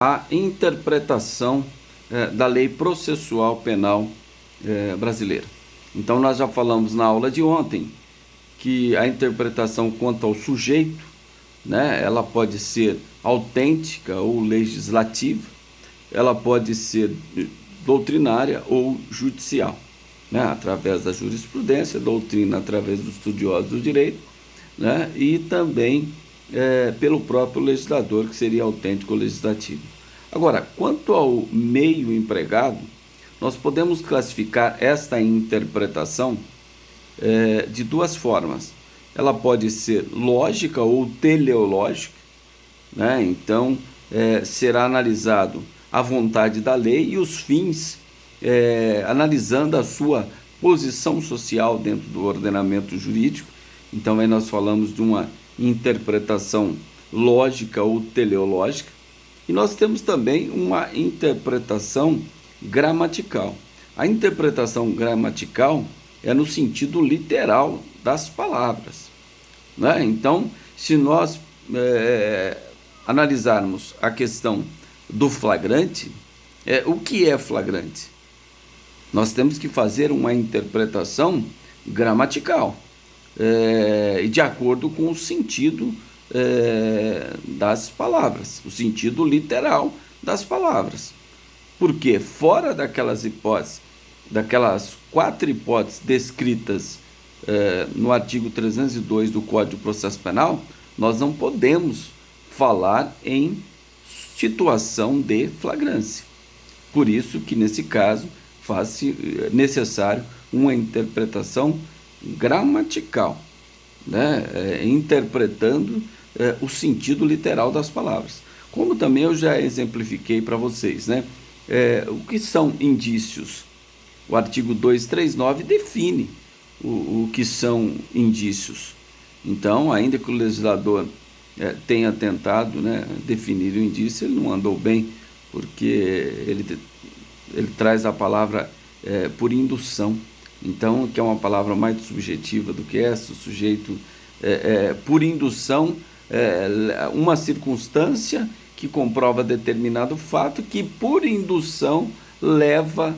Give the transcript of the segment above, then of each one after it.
a interpretação da lei processual penal brasileira. Então, nós já falamos na aula de ontem que a interpretação quanto ao sujeito, né, ela pode ser autêntica ou legislativa, ela pode ser doutrinária ou judicial, né, através da jurisprudência, doutrina através dos estudiosos do direito, né, e também pelo próprio legislador, que seria autêntico ou legislativo. Agora, quanto ao meio empregado, nós podemos classificar esta interpretação de duas formas. Ela pode ser lógica ou teleológica, né? Então, será analisado a vontade da lei e os fins, analisando a sua posição social dentro do ordenamento jurídico. Então, aí nós falamos de uma interpretação lógica ou teleológica, e nós temos também uma interpretação gramatical. A interpretação gramatical é no sentido literal das palavras, né? Então, se nós analisarmos a questão do flagrante, o que é flagrante? Nós temos que fazer uma interpretação gramatical, e de acordo com o sentido das palavras, o sentido literal das palavras. Porque fora daquelas hipóteses, daquelas 4 hipóteses descritas no artigo 302 do Código de Processo Penal, nós não podemos falar em situação de flagrância. Por isso que, nesse caso, faz-se necessário uma interpretação gramatical, né? Interpretando o sentido literal das palavras. Como também eu já exemplifiquei para vocês, né? O que são indícios? O artigo 239 define o que são indícios. Então, ainda que o legislador tenha tentado, né, definir o indício, ele não andou bem, porque ele traz a palavra por indução. Então, que é uma palavra mais subjetiva do que essa, o sujeito, por indução, uma circunstância que comprova determinado fato, que por indução leva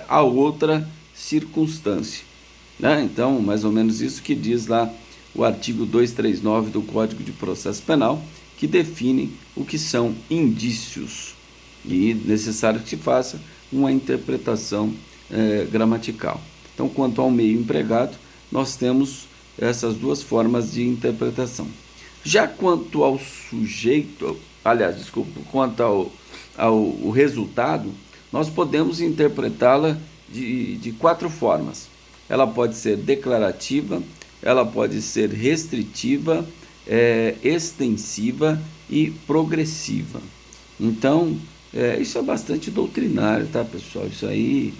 a outra circunstância, né? Então, mais ou menos isso que diz lá o artigo 239 do Código de Processo Penal, que define o que são indícios, e necessário que se faça uma interpretação gramatical. Então, quanto ao meio empregado, nós temos essas duas formas de interpretação. Já quanto ao sujeito, quanto ao resultado, nós podemos interpretá-la de 4 formas. Ela pode ser declarativa, ela pode ser restritiva, extensiva e progressiva. Então, isso é bastante doutrinário, tá, pessoal? Isso aí,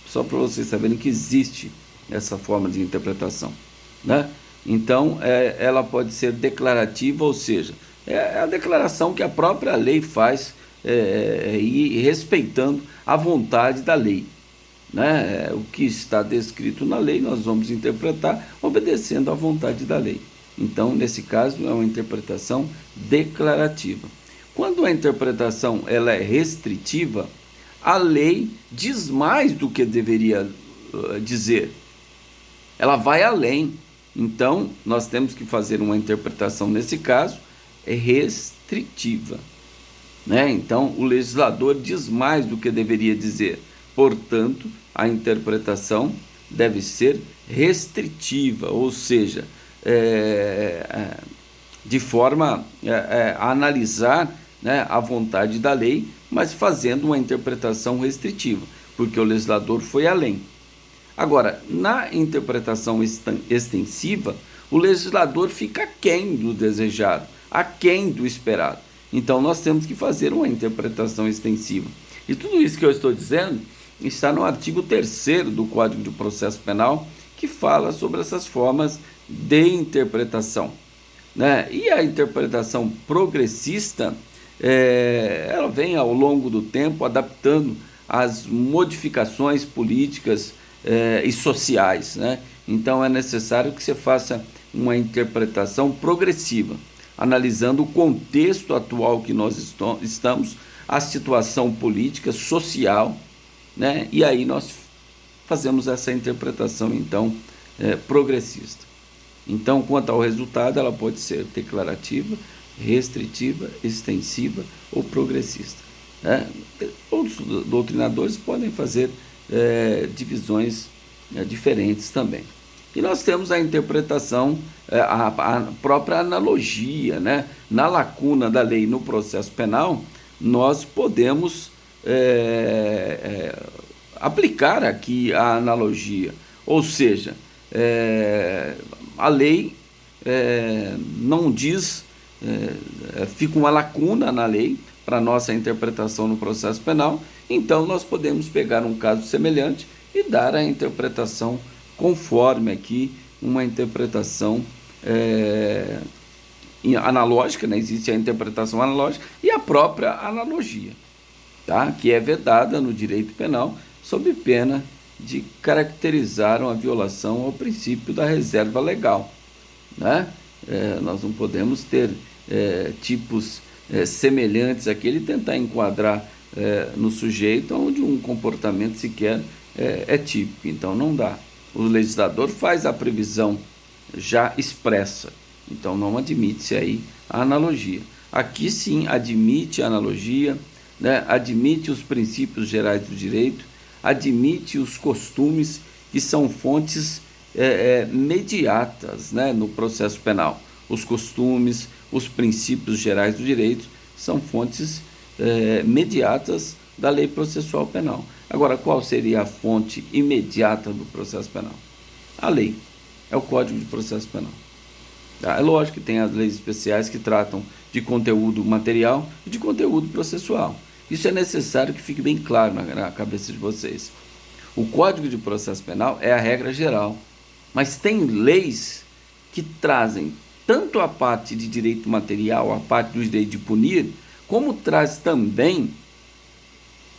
só para vocês saberem que existe essa forma de interpretação, né? Então, ela pode ser declarativa, ou seja, é a declaração que a própria lei faz, e respeitando a vontade da lei, né? O que está descrito na lei nós vamos interpretar obedecendo à vontade da lei. Então, nesse caso, é uma interpretação declarativa. Quando a interpretação ela é restritiva, a lei diz mais do que deveria dizer. Ela vai além. Então, nós temos que fazer uma interpretação, nesse caso, restritiva, né? Então, o legislador diz mais do que deveria dizer. Portanto, a interpretação deve ser restritiva, ou seja, de forma a analisar, né, a vontade da lei, mas fazendo uma interpretação restritiva, porque o legislador foi além. Agora, na interpretação extensiva, o legislador fica aquém do desejado, aquém do esperado. Então, nós temos que fazer uma interpretação extensiva. E tudo isso que eu estou dizendo está no artigo 3º do Código de Processo Penal, que fala sobre essas formas de interpretação, né? E a interpretação progressista, ela vem ao longo do tempo adaptando as modificações políticas e sociais, né? Então, é necessário que você faça uma interpretação progressiva. analisando o contexto atual que nós estamos, a situação política, social, né? E aí nós fazemos essa interpretação, então, progressista. Então, quanto ao resultado, ela pode ser declarativa, restritiva, extensiva ou progressista, né? Outros doutrinadores podem fazer divisões diferentes também. E nós temos a interpretação, a própria analogia, né? Na lacuna da lei no processo penal, nós podemos aplicar aqui a analogia, ou seja, a lei não diz, fica uma lacuna na lei para nossa interpretação no processo penal, então nós podemos pegar um caso semelhante e dar a interpretação conforme aqui, uma interpretação analógica, né? Existe a interpretação analógica e a própria analogia, tá? Que é vedada no direito penal sob pena de caracterizar uma violação ao princípio da reserva legal, né? Nós não podemos ter tipos semelhantes àquele e tentar enquadrar no sujeito onde um comportamento sequer é típico, então não dá. O legislador faz a previsão já expressa, então não admite-se aí a analogia. Aqui sim admite a analogia, né? Admite os princípios gerais do direito, admite os costumes que são fontes mediatas, né, no processo penal. Os costumes, os princípios gerais do direito são fontes mediatas da lei processual penal. Agora, qual seria a fonte imediata do processo penal? A lei, é o Código de Processo Penal. Tá? É lógico que tem as leis especiais que tratam de conteúdo material e de conteúdo processual. Isso é necessário que fique bem claro na cabeça de vocês. O Código de Processo Penal é a regra geral, mas tem leis que trazem tanto a parte de direito material, a parte do direito de punir, como traz também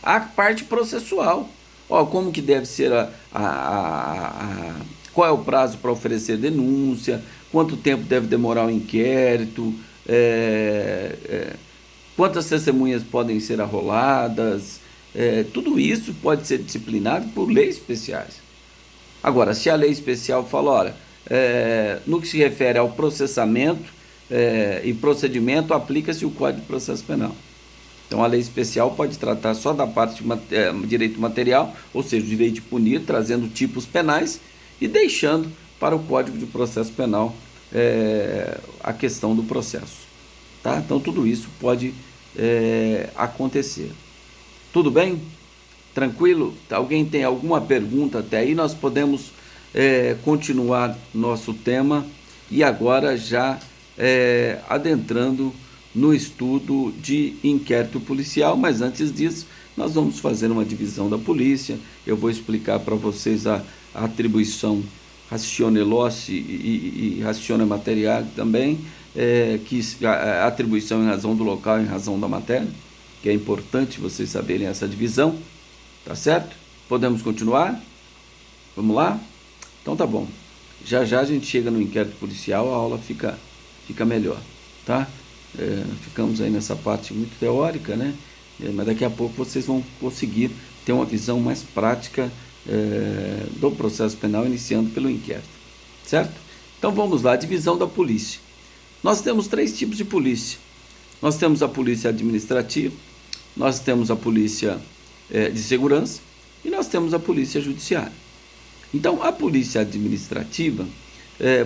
a parte processual. Como que deve ser qual é o prazo para oferecer denúncia, quanto tempo deve demorar o inquérito, quantas testemunhas podem ser arroladas, tudo isso pode ser disciplinado por leis especiais. Agora, se a lei especial fala, olha, no que se refere ao processamento e procedimento, aplica-se o Código de Processo Penal. Então, a lei especial pode tratar só da parte de direito material, ou seja, o direito de punir, trazendo tipos penais e deixando para o Código de Processo Penal a questão do processo. Tá? Então, tudo isso pode acontecer. Tudo bem? Tranquilo? Alguém tem alguma pergunta até aí? Nós podemos continuar nosso tema e agora já adentrando no estudo de inquérito policial, mas antes disso, nós vamos fazer uma divisão da polícia. Eu vou explicar para vocês a atribuição ratione loci e ratione materiale também, que a atribuição em razão do local, em razão da matéria, que é importante vocês saberem essa divisão, tá certo? Podemos continuar? Vamos lá? Então tá bom. Já a gente chega no inquérito policial, a aula fica melhor, tá? Ficamos aí nessa parte muito teórica, né? Mas daqui a pouco vocês vão conseguir ter uma visão mais prática do processo penal, iniciando pelo inquérito, certo? Então vamos lá, divisão da polícia. Nós temos 3 tipos de polícia. Nós temos a polícia administrativa, nós temos a polícia de segurança e nós temos a polícia judiciária. Então, a polícia administrativa,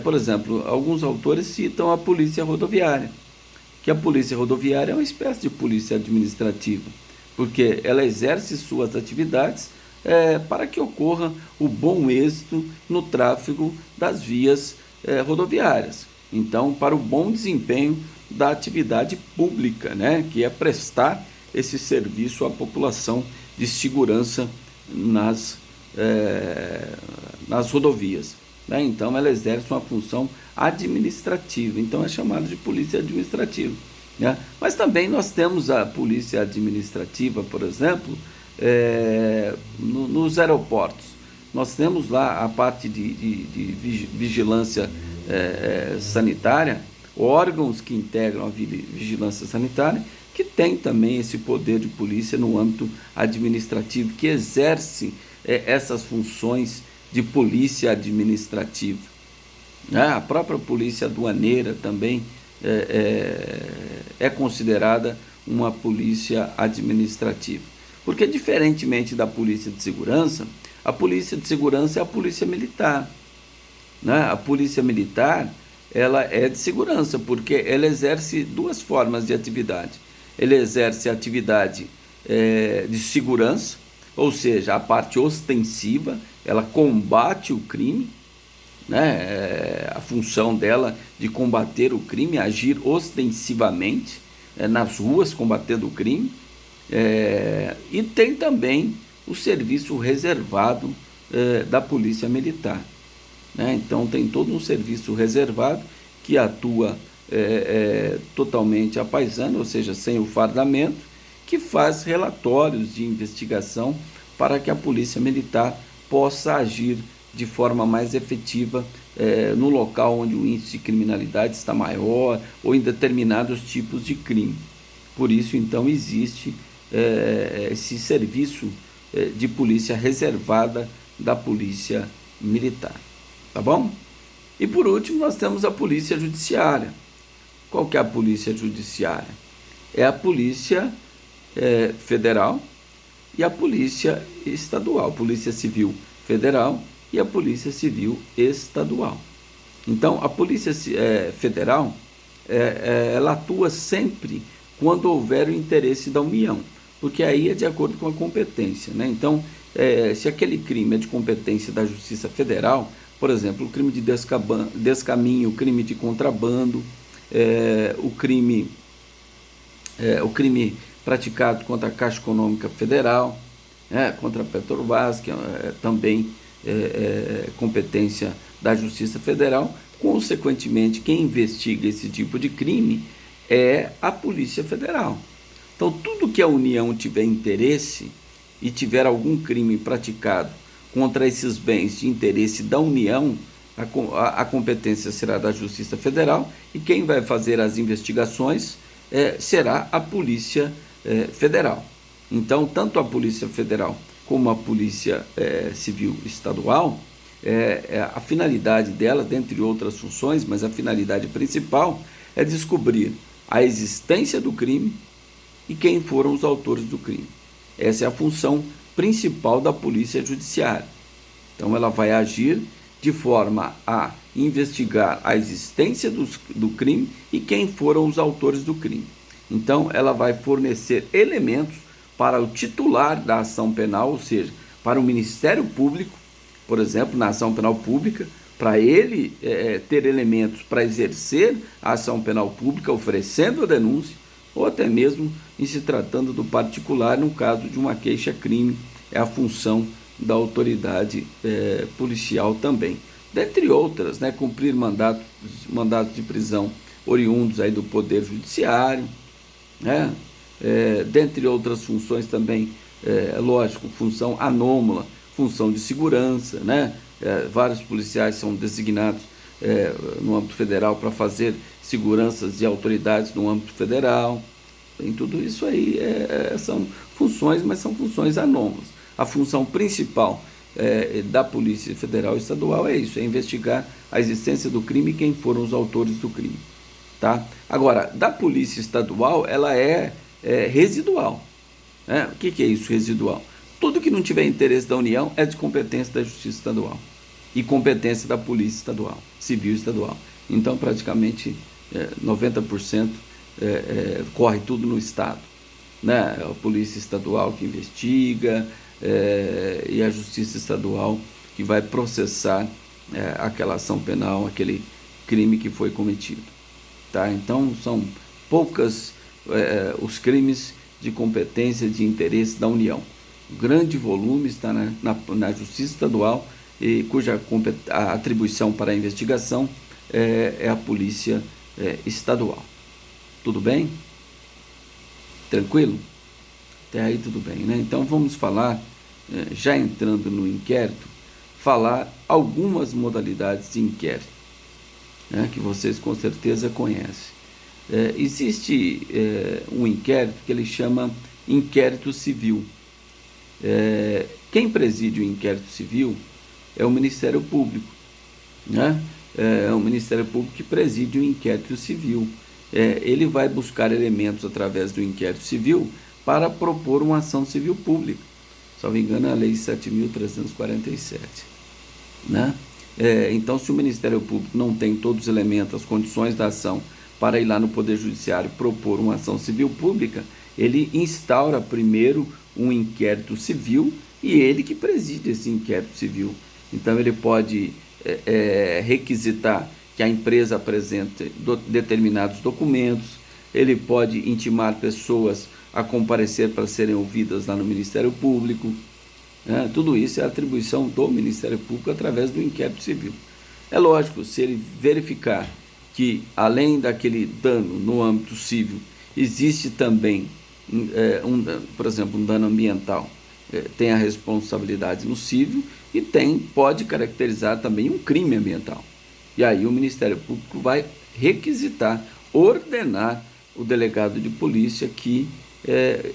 por exemplo, alguns autores citam a polícia rodoviária, que a polícia rodoviária é uma espécie de polícia administrativa, porque ela exerce suas atividades para que ocorra o bom êxito no tráfego das vias rodoviárias. Então, para o bom desempenho da atividade pública, né, que é prestar esse serviço à população de segurança nas rodovias, né? Então, ela exerce uma função administrativa, então é chamada de polícia administrativa, né? Mas também nós temos a polícia administrativa, por exemplo, nos aeroportos. Nós temos lá a parte de vigilância sanitária, órgãos que integram a vigilância sanitária, que tem também esse poder de polícia no âmbito administrativo, que exerce essas funções de polícia administrativa. A própria polícia aduaneira também é considerada uma polícia administrativa. Porque, diferentemente da polícia de segurança, a polícia de segurança é a polícia militar. A polícia militar, ela é de segurança, porque ela exerce duas formas de atividade. Ela exerce a atividade de segurança, ou seja, a parte ostensiva, ela combate o crime, a função dela de combater o crime, agir ostensivamente nas ruas, combatendo o crime, e tem também o serviço reservado da polícia militar. Então tem todo um serviço reservado que atua totalmente à paisana, ou seja, sem o fardamento, que faz relatórios de investigação para que a polícia militar possa agir de forma mais efetiva no local onde o índice de criminalidade está maior ou em determinados tipos de crime. Por isso, então, existe esse serviço de polícia reservada da polícia militar. Tá bom? E por último, nós temos a polícia judiciária. Qual que é a polícia judiciária? É a polícia federal e a polícia estadual, polícia civil federal e a polícia civil estadual. Então, a polícia federal, ela atua sempre quando houver o interesse da União, porque aí é de acordo com a competência, né? Então, se aquele crime é de competência da Justiça Federal, por exemplo, o crime de descaminho, o crime de contrabando, o crime praticado contra a Caixa Econômica Federal, contra a Petrobras, que também competência da Justiça Federal. Consequentemente, quem investiga esse tipo de crime é a Polícia Federal. Então, tudo que a União tiver interesse e tiver algum crime praticado contra esses bens de interesse da União, a competência será da Justiça Federal e quem vai fazer as investigações será a Polícia Federal. Então, tanto a Polícia Federal como a Polícia Civil Estadual, a finalidade dela, dentre outras funções, mas a finalidade principal é descobrir a existência do crime e quem foram os autores do crime. Essa é a função principal da Polícia Judiciária. Então, ela vai agir de forma a investigar a existência do crime e quem foram os autores do crime. Então, ela vai fornecer elementos para o titular da ação penal, ou seja, para o Ministério Público, por exemplo, na ação penal pública, para ele ter elementos para exercer a ação penal pública, oferecendo a denúncia, ou até mesmo em se tratando do particular, no caso de uma queixa-crime, é a função da autoridade policial também. Dentre outras, cumprir mandatos de prisão oriundos aí do Poder Judiciário, dentre outras funções também, lógico, função anômala, função de segurança, vários policiais são designados no âmbito federal para fazer seguranças de autoridades no âmbito federal. Em tudo isso aí são funções, mas são funções anômalas. A função principal da Polícia Federal e Estadual é isso, é investigar a existência do crime e quem foram os autores do crime. Tá? Agora, da Polícia Estadual, ela é residual. O que é isso, residual? Tudo que não tiver interesse da União é de competência da Justiça Estadual e competência da Polícia Estadual, Civil Estadual. Então, praticamente 90% corre tudo no Estado. A Polícia Estadual que investiga e a Justiça Estadual que vai processar aquela ação penal, aquele crime que foi cometido. Tá? Então, são poucas os crimes de competência de interesse da União. O grande volume está na Justiça Estadual, e cuja a atribuição para a investigação é a Polícia Estadual. Tudo bem? Tranquilo? Até aí tudo bem, né? Então vamos falar, já entrando no inquérito, falar algumas modalidades de inquérito. né, que vocês com certeza conhecem. Existe um inquérito que ele chama inquérito civil. Quem preside o inquérito civil é o Ministério Público, né? É o Ministério Público que preside o inquérito civil. Ele vai buscar elementos através do inquérito civil para propor uma ação civil pública. Se não me engano, é a Lei 7.347, né? Então, se o Ministério Público não tem todos os elementos, as condições da ação para ir lá no Poder Judiciário propor uma ação civil pública, ele instaura primeiro um inquérito civil e ele que preside esse inquérito civil. Então, ele pode requisitar que a empresa apresente determinados documentos, ele pode intimar pessoas a comparecer para serem ouvidas lá no Ministério Público. Tudo isso é atribuição do Ministério Público através do inquérito civil. É lógico, se ele verificar que, além daquele dano no âmbito civil, existe também, por exemplo, um dano ambiental, tem a responsabilidade no civil e pode caracterizar também um crime ambiental. E aí o Ministério Público vai requisitar, ordenar o delegado de polícia que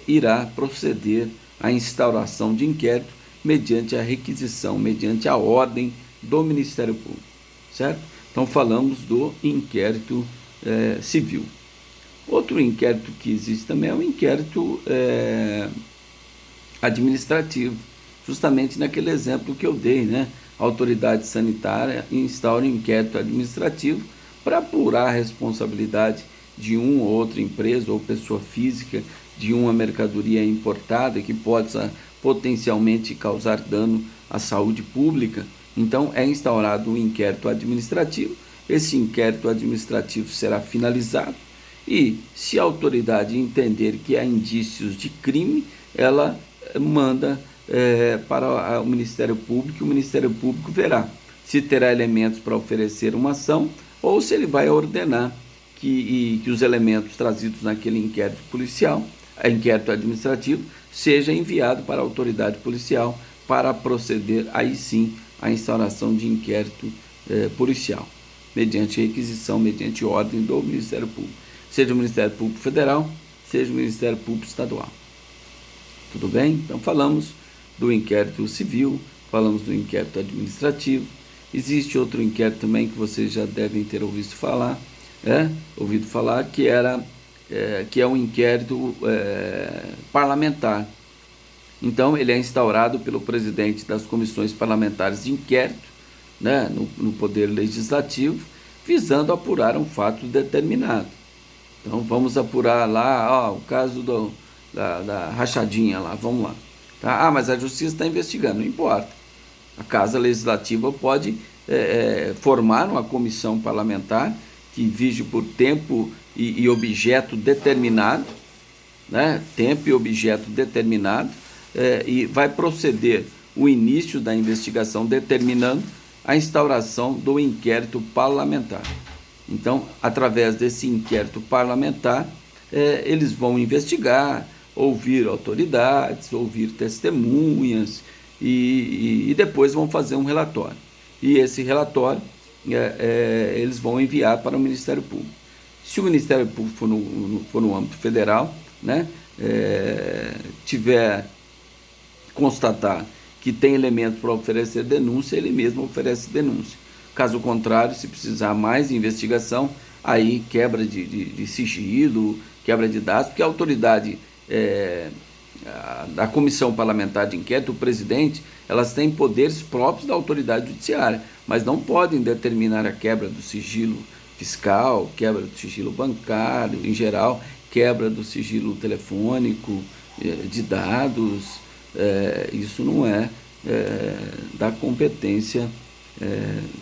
irá proceder à instauração de inquérito mediante a requisição, mediante a ordem do Ministério Público, certo? Então falamos do inquérito civil. Outro inquérito que existe também é o inquérito administrativo, justamente naquele exemplo que eu dei, né? A autoridade sanitária instaura um inquérito administrativo para apurar a responsabilidade de uma ou outra empresa ou pessoa física de uma mercadoria importada que possa potencialmente causar dano à saúde pública. Então é instaurado um inquérito administrativo, esse inquérito administrativo será finalizado e, se a autoridade entender que há indícios de crime, ela manda para o Ministério Público, e o Ministério Público verá se terá elementos para oferecer uma ação ou se ele vai ordenar que os elementos trazidos naquele inquérito policial, inquérito administrativo, seja enviado para a autoridade policial para proceder aí sim à instauração de inquérito policial, mediante requisição, mediante ordem do Ministério Público, seja o Ministério Público Federal, seja o Ministério Público Estadual. Tudo bem? Então falamos do inquérito civil, falamos do inquérito administrativo. Existe outro inquérito também que vocês já devem ter ouvido falar, que é um inquérito parlamentar. Então ele é instaurado pelo presidente das comissões parlamentares de inquérito, né, no Poder Legislativo, visando apurar um fato determinado. Então vamos apurar lá o caso da rachadinha lá, vamos lá. Tá? Mas a Justiça está investigando, não importa. A Casa Legislativa pode formar uma comissão parlamentar que vige por tempo e objeto determinado, né? Tempo e objeto determinado, e vai proceder o início da investigação determinando a instauração do inquérito parlamentar. Então, através desse inquérito parlamentar, eles vão investigar, ouvir autoridades, ouvir testemunhas e depois vão fazer um relatório. E esse relatório eles vão enviar para o Ministério Público. Se o Ministério Público for no âmbito federal, né, constatar que tem elementos para oferecer denúncia, ele mesmo oferece denúncia. Caso contrário, se precisar mais investigação, aí quebra de sigilo, quebra de dados, porque a autoridade da Comissão Parlamentar de Inquérito, o presidente, elas têm poderes próprios da autoridade judiciária, mas não podem determinar a quebra do sigilo fiscal, quebra do sigilo bancário, em geral, quebra do sigilo telefônico, de dados. Isso não é da competência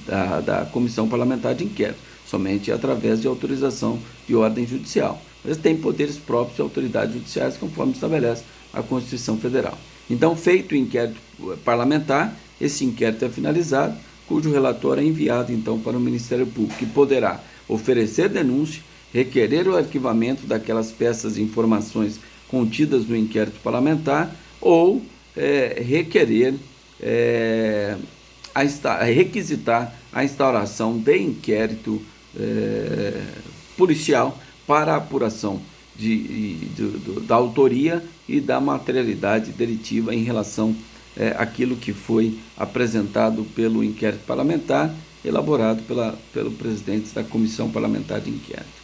da Comissão Parlamentar de Inquérito, somente através de autorização de ordem judicial. Mas tem poderes próprios de autoridades judiciais, conforme estabelece a Constituição Federal. Então, feito o inquérito parlamentar, esse inquérito é finalizado, cujo relatório é enviado então para o Ministério Público, que poderá oferecer denúncia, requerer o arquivamento daquelas peças de informações contidas no inquérito parlamentar ou requisitar a instauração de inquérito policial para a apuração da autoria e da materialidade delitiva em relação àquilo que foi apresentado pelo inquérito parlamentar, elaborado pelo presidente da Comissão Parlamentar de Inquérito.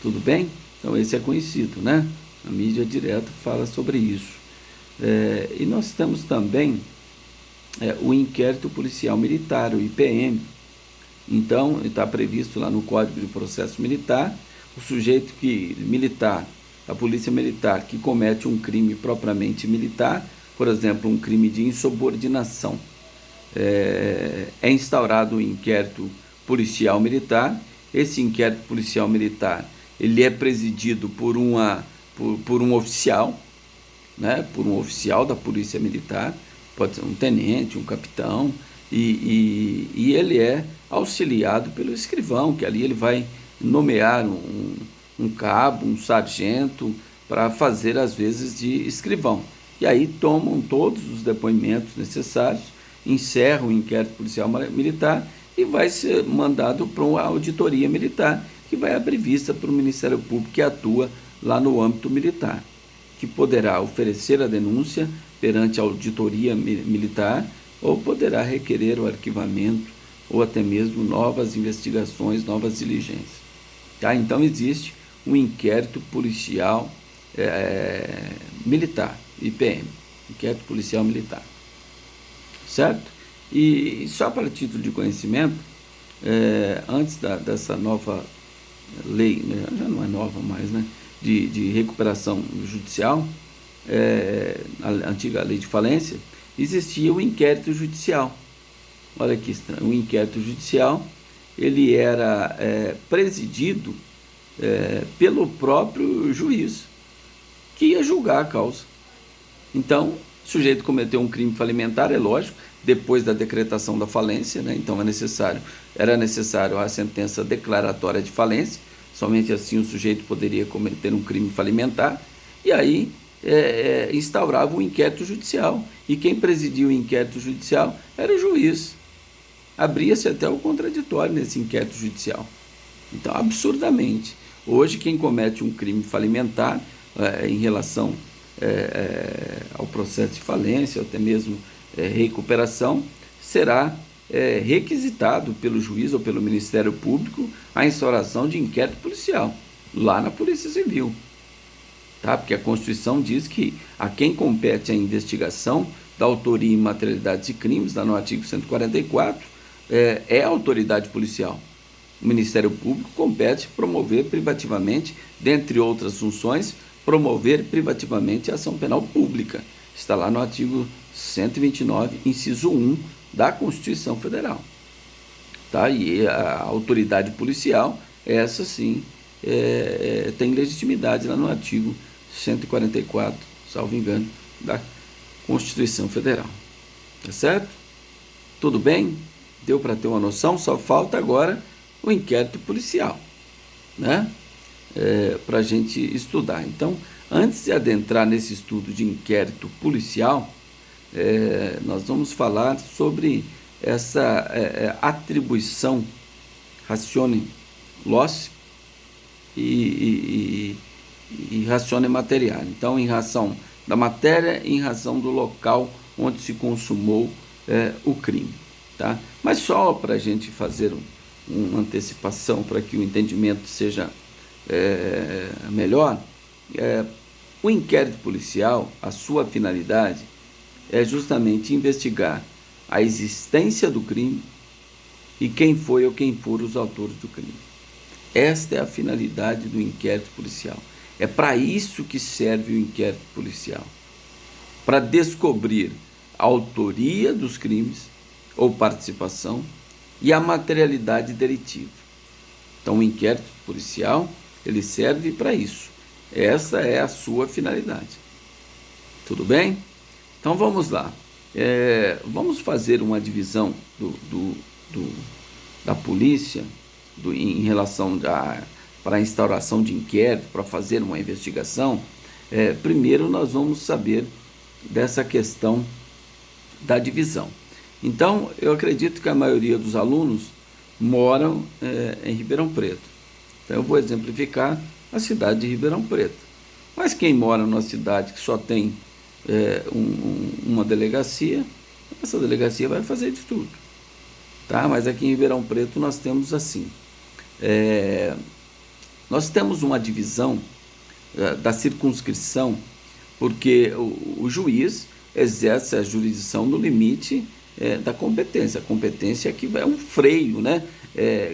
Tudo bem? Então esse é conhecido, né? A mídia direta fala sobre isso. E nós temos também o inquérito policial militar, o IPM. Então, está previsto lá no Código de Processo Militar, o sujeito militar, a polícia militar, que comete um crime propriamente militar, por exemplo, um crime de insubordinação, é instaurado um inquérito policial militar. Esse inquérito policial militar, ele é presidido por um oficial, né, por um oficial da polícia militar, pode ser um tenente, um capitão, e ele é auxiliado pelo escrivão, que ali ele vai nomear um cabo, um sargento, para fazer às vezes de escrivão. E aí tomam todos os depoimentos necessários, encerram o inquérito policial militar e vai ser mandado para uma auditoria militar, que vai abrir vista para o Ministério Público, que atua lá no âmbito militar, que poderá oferecer a denúncia perante a auditoria militar ou poderá requerer o arquivamento ou até mesmo novas investigações, novas diligências. Tá? Então existe um inquérito policial militar, IPM, inquérito policial militar, certo? E só para título de conhecimento, antes dessa nova lei, né, já não é nova mais, né, de recuperação judicial, a antiga lei de falência, existia o inquérito judicial. Olha que estranho, o inquérito judicial, ele era presidido pelo próprio juiz, que ia julgar a causa. Então, o sujeito cometeu um crime falimentar, é lógico, depois da decretação da falência, né? Então era necessário a sentença declaratória de falência, somente assim o sujeito poderia cometer um crime falimentar, e aí instaurava um inquérito judicial, e quem presidia o inquérito judicial era o juiz. Abria-se até o contraditório nesse inquérito judicial. Então, absurdamente, hoje quem comete um crime falimentar em relação ao processo de falência, ou até mesmo recuperação, será requisitado pelo juiz ou pelo Ministério Público a instauração de inquérito policial, lá na Polícia Civil. Tá? Porque a Constituição diz que a quem compete a investigação da autoria e materialidade de crimes, lá no artigo 144, é a autoridade policial. O Ministério Público compete promover privativamente, dentre outras funções, promover privativamente a ação penal pública. Está lá no artigo 129, inciso 1 da Constituição Federal. Tá? E a autoridade policial, essa sim, tem legitimidade lá no artigo 144, salvo engano, da Constituição Federal. Tá certo? Tudo bem? Deu para ter uma noção? Só falta agora o inquérito policial, né? Para a gente estudar. Então, antes de adentrar nesse estudo de inquérito policial, nós vamos falar sobre essa atribuição ratione loci e ratione materiale. Então, em razão da matéria e em razão do local onde se consumou o crime. Tá? Mas só para a gente fazer uma antecipação para que o entendimento seja melhor, o inquérito policial, a sua finalidade é justamente investigar a existência do crime e quem foi ou quem foram os autores do crime. Esta é a finalidade do inquérito policial. É para isso que serve o inquérito policial, para descobrir a autoria dos crimes ou participação e a materialidade delitiva. Então, o inquérito policial, ele serve para isso. Essa é a sua finalidade. Tudo bem? Então, vamos lá. Vamos fazer uma divisão da polícia em relação para a instauração de inquérito, para fazer uma investigação. Primeiro, nós vamos saber dessa questão da divisão. Então, eu acredito que a maioria dos alunos moram em Ribeirão Preto. Então eu vou exemplificar a cidade de Ribeirão Preto. Mas quem mora numa cidade que só tem uma delegacia, essa delegacia vai fazer de tudo. Tá? Mas aqui em Ribeirão Preto nós temos assim. Nós temos uma divisão da circunscrição, porque o juiz exerce a jurisdição no limite da competência. A competência aqui é um freio, né?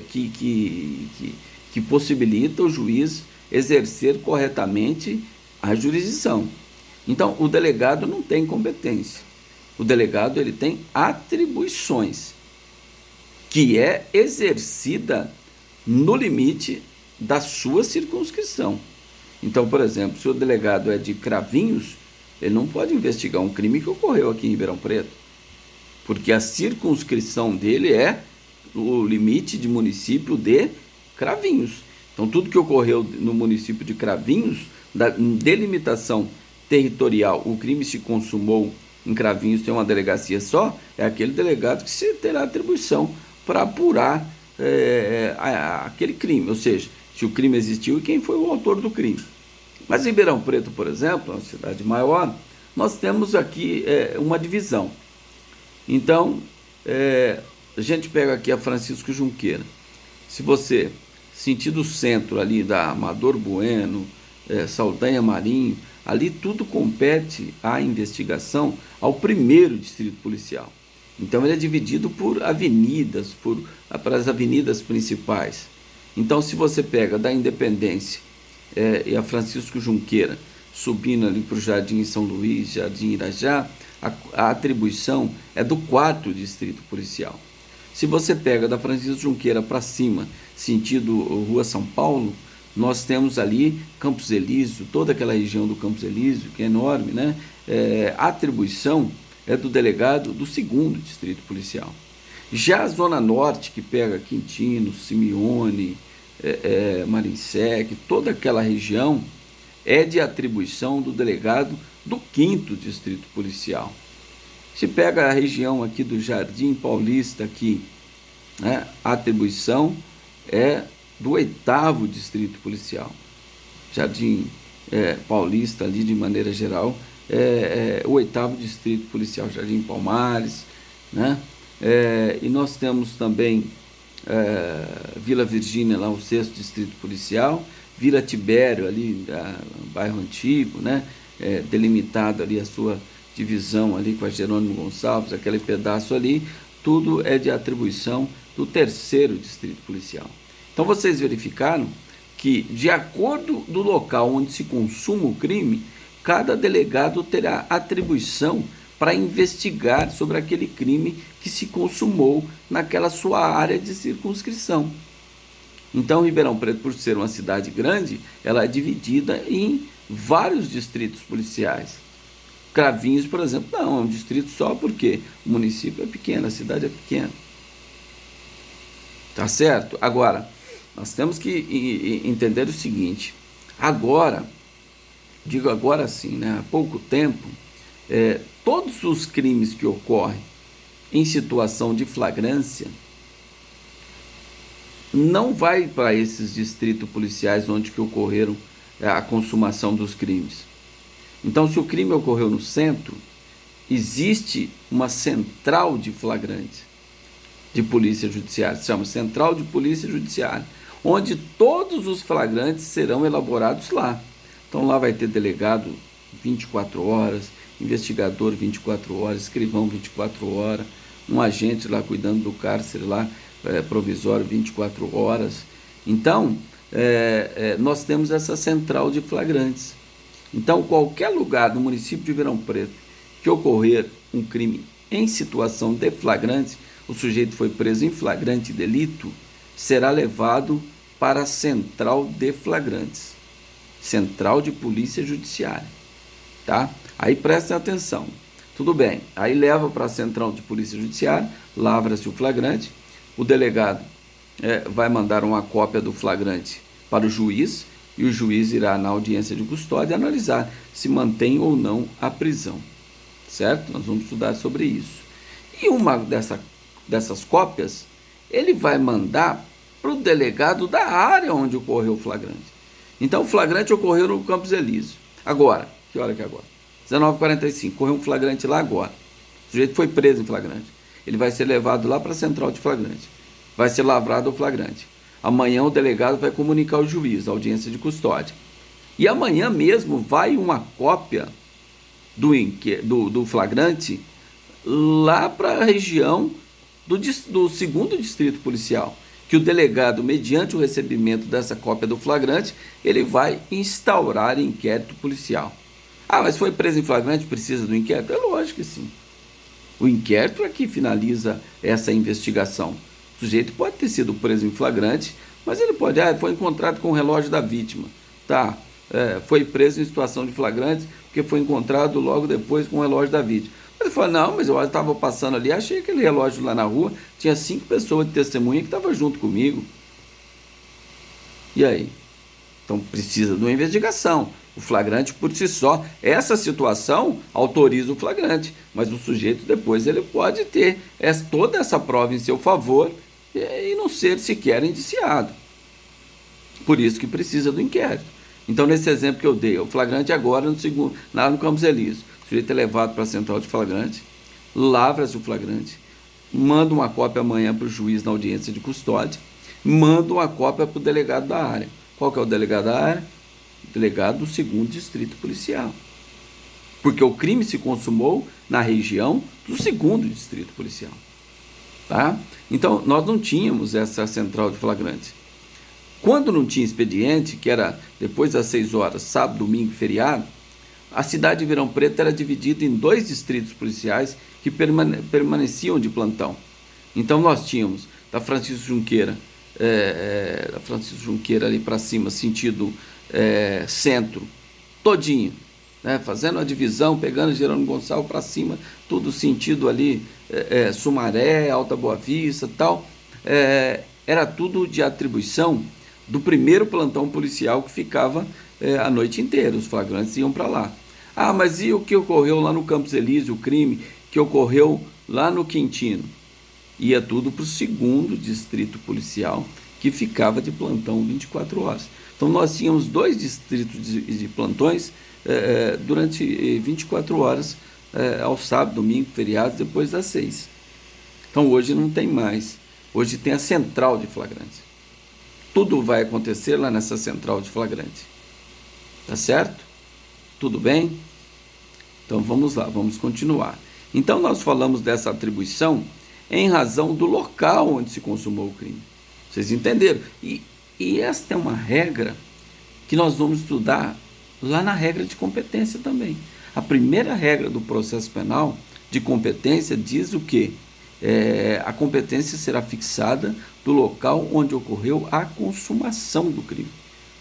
Que possibilita o juiz exercer corretamente a jurisdição. Então, o delegado não tem competência. O delegado ele tem atribuições, que é exercida no limite da sua circunscrição. Então, por exemplo, se o delegado é de Cravinhos, ele não pode investigar um crime que ocorreu aqui em Ribeirão Preto, porque a circunscrição dele é o limite de município de Cravinhos. Então, tudo que ocorreu no município de Cravinhos, da delimitação territorial, o crime se consumou em Cravinhos, tem uma delegacia só, é aquele delegado que se terá atribuição para apurar aquele crime, ou seja, se o crime existiu e quem foi o autor do crime. Mas em Ribeirão Preto, por exemplo, uma cidade maior, nós temos aqui uma divisão. Então, a gente pega aqui a Francisco Junqueira. Se você, sentido centro ali da Amador Bueno, Saldanha Marinho, ali tudo compete à investigação ao primeiro distrito policial. Então ele é dividido por avenidas, para as avenidas principais. Então se você pega da Independência e a Francisco Junqueira, subindo ali para o Jardim São Luís, Jardim Irajá, a atribuição é do 4º distrito policial. Se você pega da Francisco Junqueira para cima, sentido Rua São Paulo, nós temos ali Campos Elísio, toda aquela região do Campos Elísio, que é enorme, né? A atribuição é do delegado do 2º distrito policial. Já a Zona Norte, que pega Quintino, Simeone, Marinsec, toda aquela região, é de atribuição do delegado do 5º distrito policial. Se pega a região aqui do Jardim Paulista, aqui, né, a atribuição é do 8º distrito policial. Jardim Paulista, ali de maneira geral, o 8º distrito policial, Jardim Palmares, né? E nós temos também Vila Virgínia, lá o 6º distrito policial, Vila Tibério, ali, bairro antigo, né? Delimitado ali a sua divisão ali com a Jerônimo Gonçalves, aquele pedaço ali, tudo é de atribuição do 3º distrito policial. Então vocês verificaram que, de acordo do local onde se consuma o crime, cada delegado terá atribuição para investigar sobre aquele crime que se consumou naquela sua área de circunscrição. Então, Ribeirão Preto, por ser uma cidade grande, ela é dividida em vários distritos policiais. Cravinhos, por exemplo, não, é um distrito só porque o município é pequeno, a cidade é pequena. Tá certo? Agora, nós temos que entender o seguinte, agora, digo agora sim, né, há pouco tempo, todos os crimes que ocorrem em situação de flagrância não vai para esses distritos policiais onde que ocorreram a consumação dos crimes. Então, se o crime ocorreu no centro, existe uma central de flagrantes de polícia judiciária, se chama Central de Polícia Judiciária, onde todos os flagrantes serão elaborados lá. Então lá vai ter delegado 24 horas, investigador 24 horas, escrivão 24 horas, um agente lá cuidando do cárcere lá, provisório 24 horas. Então, nós temos essa central de flagrantes. Então, qualquer lugar do município de Ribeirão Preto que ocorrer um crime em situação de flagrante, o sujeito foi preso em flagrante delito, será levado para a central de flagrantes, Central de Polícia Judiciária, tá? Aí prestem atenção. Tudo bem, aí leva para a Central de Polícia Judiciária, lavra-se o flagrante, o delegado vai mandar uma cópia do flagrante para o juiz, e o juiz irá na audiência de custódia analisar se mantém ou não a prisão, certo? Nós vamos estudar sobre isso. E uma dessas cópias ele vai mandar para o delegado da área onde ocorreu o flagrante. Então, o flagrante ocorreu no Campos Elíseos. Agora, que hora que é agora? 19h45, ocorreu um flagrante lá agora. O sujeito foi preso em flagrante. Ele vai ser levado lá para a central de flagrante. Vai ser lavrado o flagrante. Amanhã o delegado vai comunicar ao juiz, a audiência de custódia. E amanhã mesmo vai uma cópia do flagrante lá para a região do segundo distrito policial, que o delegado, mediante o recebimento dessa cópia do flagrante, ele vai instaurar inquérito policial. Ah, mas foi preso em flagrante, precisa do inquérito? É lógico que sim. O inquérito é que finaliza essa investigação. O sujeito pode ter sido preso em flagrante, mas ele pode, foi encontrado com o relógio da vítima. Tá, foi preso em situação de flagrante, porque foi encontrado logo depois com o relógio da vítima. Mas ele fala, não, mas eu estava passando ali, achei aquele relógio lá na rua, tinha 5 pessoas de testemunha que estavam junto comigo. E aí? Então precisa de uma investigação. O flagrante por si só, essa situação autoriza o flagrante, mas o sujeito depois ele pode ter toda essa prova em seu favor e não ser sequer indiciado. Por isso que precisa do inquérito. Então, nesse exemplo que eu dei, o flagrante agora lá no Campos Elíseos, o sujeito é levado para a central de flagrante, lavra-se o flagrante, manda uma cópia amanhã para o juiz na audiência de custódia, manda uma cópia para o delegado da área. Qual que é o delegado da área? O delegado do segundo distrito policial. Porque o crime se consumou na região do segundo distrito policial. Tá? Então, nós não tínhamos essa central de flagrante. Quando não tinha expediente, que era depois das 6 horas, sábado, domingo e feriado, a cidade de Ribeirão Preto era dividida em 2 distritos policiais que permaneciam de plantão. Então, nós tínhamos da Francisco Junqueira, ali para cima, sentido centro, todinho, né, fazendo a divisão, pegando Jerônimo Gonçalves para cima, tudo sentido ali, Sumaré, Alta Boa Vista, tal, era tudo de atribuição do primeiro plantão policial que ficava a noite inteira, os flagrantes iam para lá. Ah, mas e o que ocorreu lá no Campos Elíseos, o crime que ocorreu lá no Quintino? Ia tudo para o segundo distrito policial, que ficava de plantão 24 horas. Então, nós tínhamos 2 distritos de plantões durante 24 horas, ao sábado, domingo, feriados, depois das 6. Então, hoje não tem mais. Hoje tem a central de flagrante. Tudo vai acontecer lá nessa central de flagrante. Tá certo? Tudo bem? Então, vamos lá, vamos continuar. Então, nós falamos dessa atribuição em razão do local onde se consumou o crime. Vocês entenderam? E esta é uma regra que nós vamos estudar lá na regra de competência também. A primeira regra do processo penal de competência diz o quê? A competência será fixada do local onde ocorreu a consumação do crime.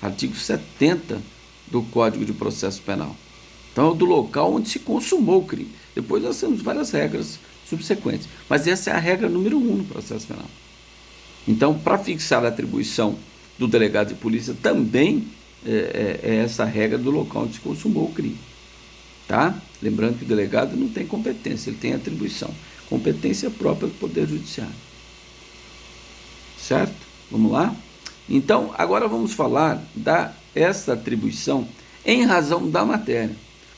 Artigo 70 do Código de Processo Penal. Então, é do local onde se consumou o crime. Depois nós temos várias regras subsequentes. Mas essa é a regra número 1 no processo penal. Então, para fixar a atribuição do delegado de polícia, também é essa regra do local onde se consumou o crime. Tá? Lembrando que o delegado não tem competência, ele tem atribuição. Competência própria do Poder Judiciário. Certo? Vamos lá? Então, agora vamos falar dessa atribuição em razão da matéria,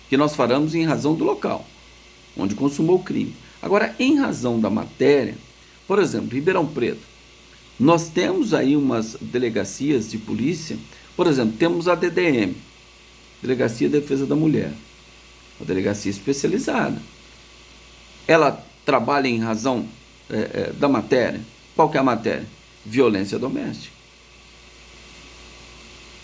que nós falamos em razão do local, onde consumou o crime. Agora, em razão da matéria, por exemplo, Ribeirão Preto, nós temos aí umas delegacias de polícia, por exemplo, temos a DDM, Delegacia de Defesa da Mulher, uma delegacia especializada. Ela trabalha em razão da matéria. Qual que é a matéria? Violência doméstica.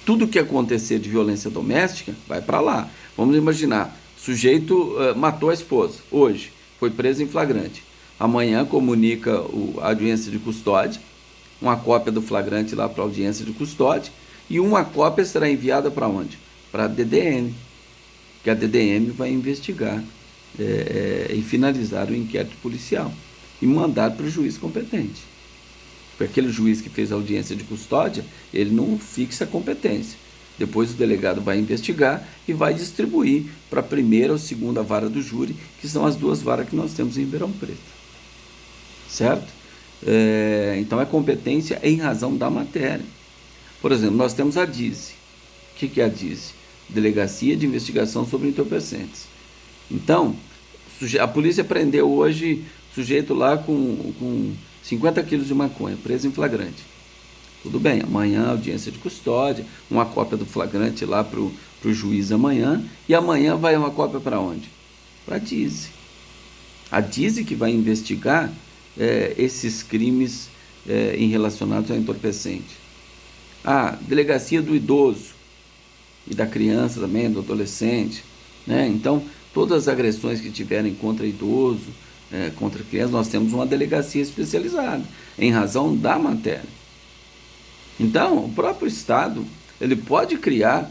Tudo que acontecer de violência doméstica vai para lá. Vamos imaginar, sujeito matou a esposa, hoje, foi preso em flagrante. Amanhã comunica a audiência de custódia, uma cópia do flagrante lá para a audiência de custódia, e uma cópia será enviada para onde? Para a DDM, que a DDM vai investigar e finalizar o inquérito policial e mandar para o juiz competente. Porque aquele juiz que fez a audiência de custódia, ele não fixa a competência. Depois o delegado vai investigar e vai distribuir para a primeira ou segunda vara do júri, que são as 2 varas que nós temos em Ribeirão Preto. Certo? Então é competência em razão da matéria. Por exemplo, nós temos a DISE. O que é a DISE? Delegacia de Investigação sobre Entorpecentes. Então, a polícia prendeu hoje sujeito lá com 50 quilos de maconha, preso em flagrante. Tudo bem, amanhã audiência de custódia, uma cópia do flagrante lá para o juiz amanhã, e amanhã vai uma cópia para onde? Para a DISE. A DISE que vai investigar esses crimes relacionados ao entorpecente. A delegacia do idoso e da criança também, do adolescente, né? Então, todas as agressões que tiverem contra idoso, contra criança, nós temos uma delegacia especializada, em razão da matéria. Então, o próprio Estado, ele pode criar,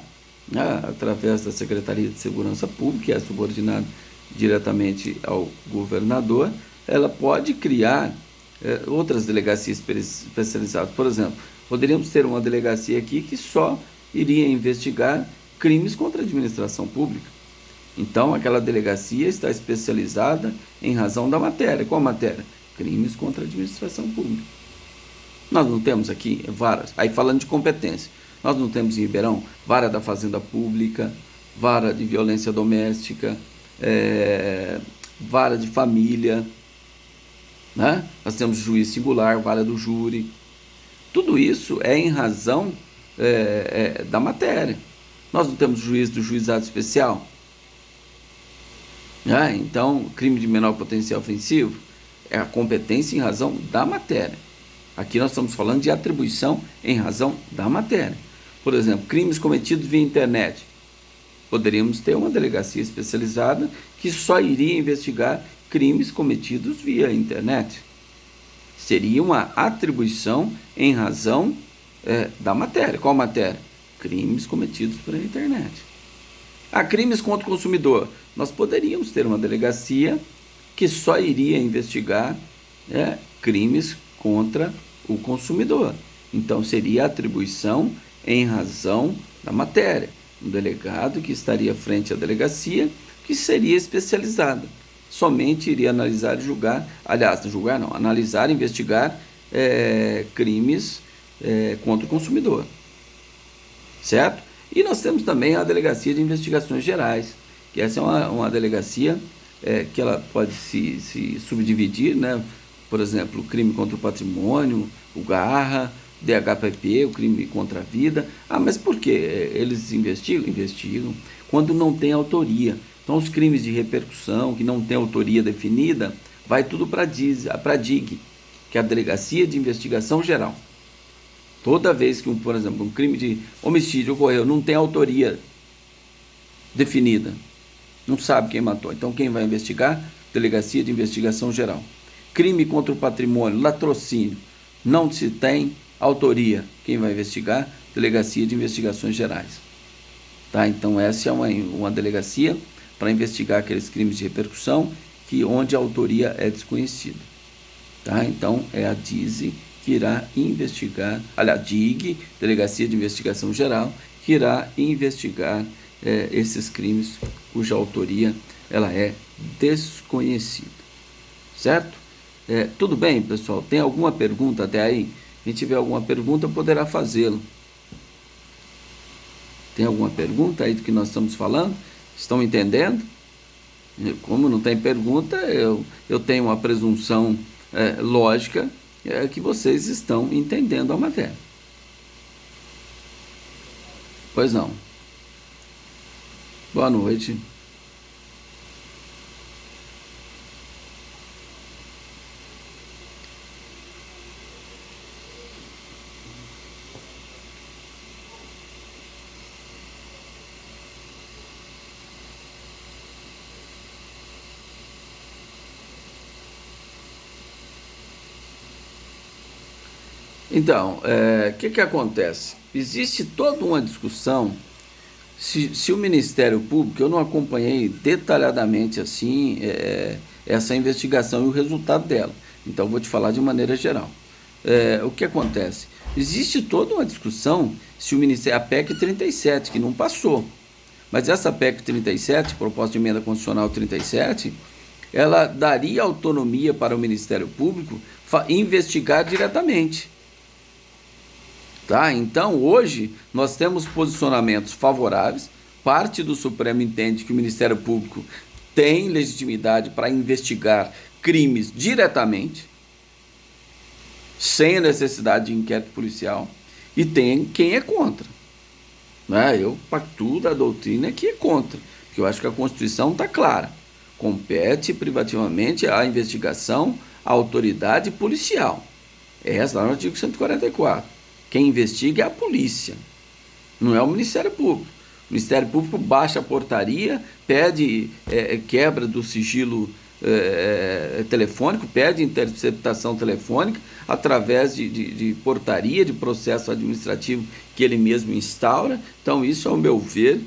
né, através da Secretaria de Segurança Pública, que é subordinada diretamente ao governador, ela pode criar outras delegacias especializadas. Por exemplo, poderíamos ter uma delegacia aqui que só iria investigar crimes contra a administração pública. Então, aquela delegacia está especializada em razão da matéria. Qual matéria? Crimes contra a administração pública. Nós não temos aqui varas, aí falando de competência, nós não temos em Ribeirão vara da Fazenda Pública, vara de violência doméstica, vara de família, né? Nós temos juiz singular, vara do júri. Tudo isso é em razão da matéria. Nós não temos juiz do juizado especial. Então, crime de menor potencial ofensivo é a competência em razão da matéria. Aqui nós estamos falando de atribuição em razão da matéria. Por exemplo, crimes cometidos via internet. Poderíamos ter uma delegacia especializada que só iria investigar crimes cometidos via internet. Seria uma atribuição em razão da matéria. Qual matéria? Crimes cometidos pela internet. Crimes contra o consumidor. Nós poderíamos ter uma delegacia que só iria investigar crimes contra o consumidor. Então, seria atribuição em razão da matéria. Um delegado que estaria frente à delegacia, que seria especializada. Somente iria analisar e julgar, analisar e investigar crimes contra o consumidor. Certo? E nós temos também a Delegacia de Investigações Gerais, que essa é uma delegacia que ela pode se subdividir, né? Por exemplo, o crime contra o patrimônio, o GARRA, DHPP, o crime contra a vida. Mas por quê? Eles investigam? Investigam quando não tem autoria. Então, os crimes de repercussão, que não tem autoria definida, vai tudo para a DIG, que é a Delegacia de Investigação Geral. Toda vez que, por exemplo, um crime de homicídio ocorreu, não tem autoria definida, não sabe quem matou. Então, quem vai investigar? Delegacia de Investigação Geral. Crime contra o patrimônio, latrocínio, não se tem autoria. Quem vai investigar? Delegacia de Investigações Gerais. Tá? Então, essa é uma delegacia para investigar aqueles crimes de repercussão onde a autoria é desconhecida. Tá? Então, é a DISE que irá investigar, a DIG, Delegacia de Investigação Geral, que irá investigar esses crimes cuja autoria ela é desconhecida. Certo? Tudo bem, pessoal? Tem alguma pergunta até aí? Quem tiver alguma pergunta poderá fazê-lo. Tem alguma pergunta aí do que nós estamos falando? Estão entendendo? Como não tem pergunta, eu tenho uma presunção lógica que vocês estão entendendo a matéria. Pois não. Boa noite. Então, que acontece? Existe toda uma discussão se o Ministério Público, eu não acompanhei detalhadamente assim essa investigação e o resultado dela, então vou te falar de maneira geral. O que acontece? Existe toda uma discussão se o Ministério, a PEC 37, que não passou, mas essa PEC 37, proposta de emenda constitucional 37, ela daria autonomia para o Ministério Público investigar diretamente. Tá? Então, hoje, nós temos posicionamentos favoráveis. Parte do Supremo entende que o Ministério Público tem legitimidade para investigar crimes diretamente, sem a necessidade de inquérito policial, e tem quem é contra. Né? Eu pactuo da doutrina que é contra, porque eu acho que a Constituição está clara. Compete privativamente a investigação à autoridade policial. Essa está no artigo 144. Quem investiga é a polícia, não é o Ministério Público. O Ministério Público baixa a portaria, pede quebra do sigilo telefônico, pede interceptação telefônica através de portaria, de processo administrativo que ele mesmo instaura. Então isso, ao meu ver,